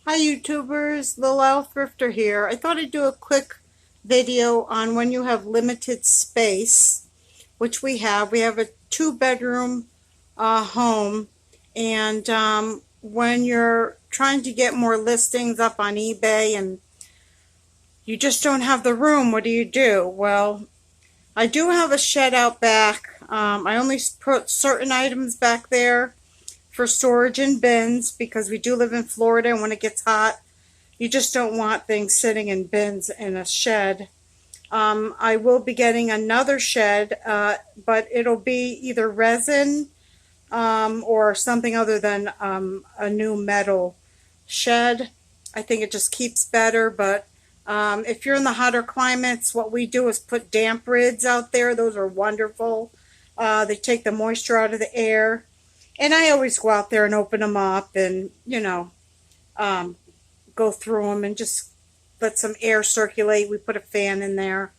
Hi YouTubers, Lil Al Thrifter here. I thought I'd do a quick video on when you have limited space, which we have. We have a two-bedroom home, and when you're trying to get more listings up on eBay and you just don't have the room, what do you do? Well, I do have a shed out back. I only put certain items back there for storage in bins because we do live in Florida, and when it gets hot, you just don't want things sitting in bins in a shed. I will be getting another shed, but it'll be either resin or something other than a new metal shed. I think it just keeps better, but if you're in the hotter climates, what we do is put damp rids out there. Those are wonderful. They take the moisture out of the air. And I always go out there and open them up and, go through them and just let some air circulate. We put a fan in there.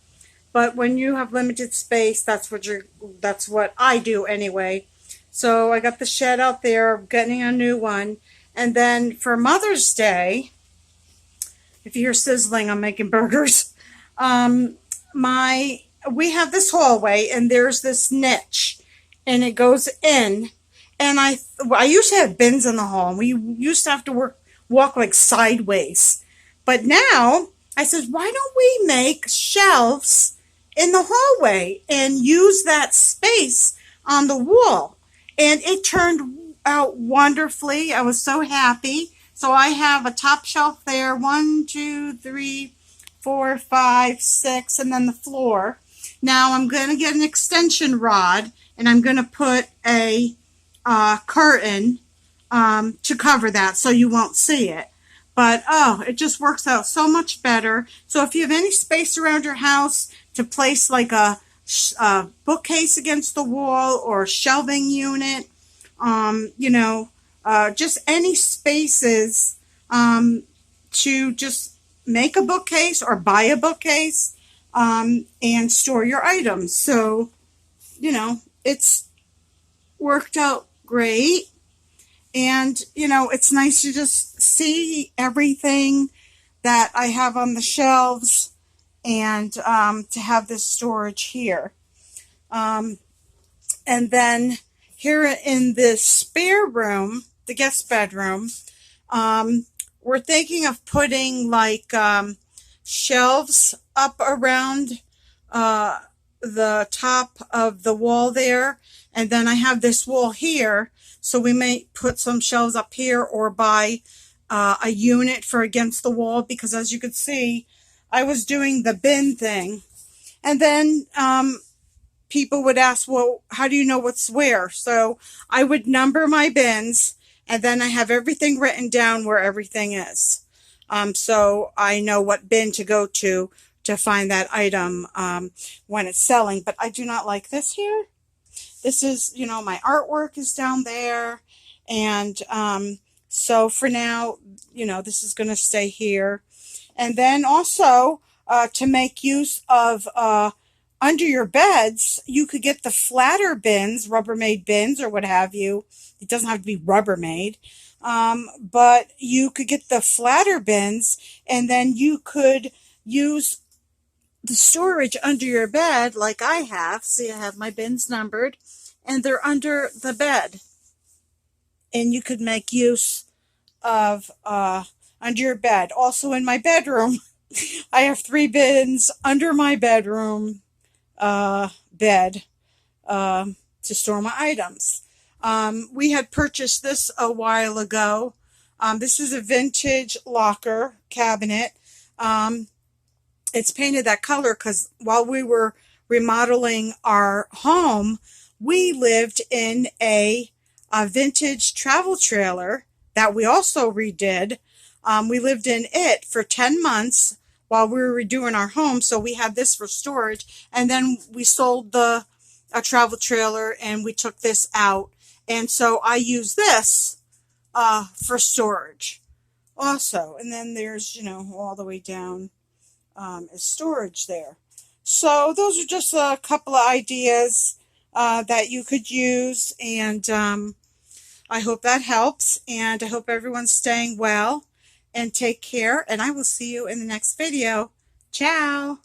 But when you have limited space, that's what I do anyway. So I got the shed out there, getting a new one. And then for Mother's Day, if you hear sizzling, I'm making burgers. My We have this hallway and there's this niche and it goes in, and I used to have bins in the hall, and we used to have to walk like sideways. But now I said, why don't we make shelves in the hallway and use that space on the wall? And it turned out wonderfully. I was so happy. So I have a top shelf there, 1, 2, 3, 4, 5, 6, and then the floor. Now I'm going to get an extension rod, and I'm going to put a curtain to cover that so you won't see it. But oh, it just works out so much better. So if you have any space around your house to place like a bookcase against the wall or a shelving unit, just any spaces to just make a bookcase or buy a bookcase and store your items. So, it's worked out great. And, it's nice to just see everything that I have on the shelves and to have this storage here. And then here in this spare room, the guest bedroom, we're thinking of putting like shelves up around the top of the wall there. And then I have this wall here, so we may put some shelves up here or buy a unit for against the wall, because as you could see, I was doing the bin thing. And then people would ask, well, how do you know what's where? So I would number my bins, and then I have everything written down where everything is. So I know what bin to go to find that item when it's selling. But I do not like this here. This is, my artwork is down there. And so for now, this is going to stay here. And then also to make use of under your beds, you could get the flatter bins, Rubbermaid bins or what have you. It doesn't have to be Rubbermaid. But you could get the flatter bins, and then you could use the storage under your bed like I have. See, I have my bins numbered, and they're under the bed. And you could make use of under your bed. Also in my bedroom, I have 3 bins under my bedroom bed to store my items. We had purchased this a while ago. This is a vintage locker cabinet. It's painted that color because while we were remodeling our home, we lived in a vintage travel trailer that we also redid. We lived in it for 10 months while we were redoing our home, so we had this for storage. And then we sold a travel trailer, and we took this out. And so I use this for storage also. And then there's, all the way down is storage there. So those are just a couple of ideas that you could use. And I hope that helps. And I hope everyone's staying well. and take care, and I will see you in the next video. Ciao.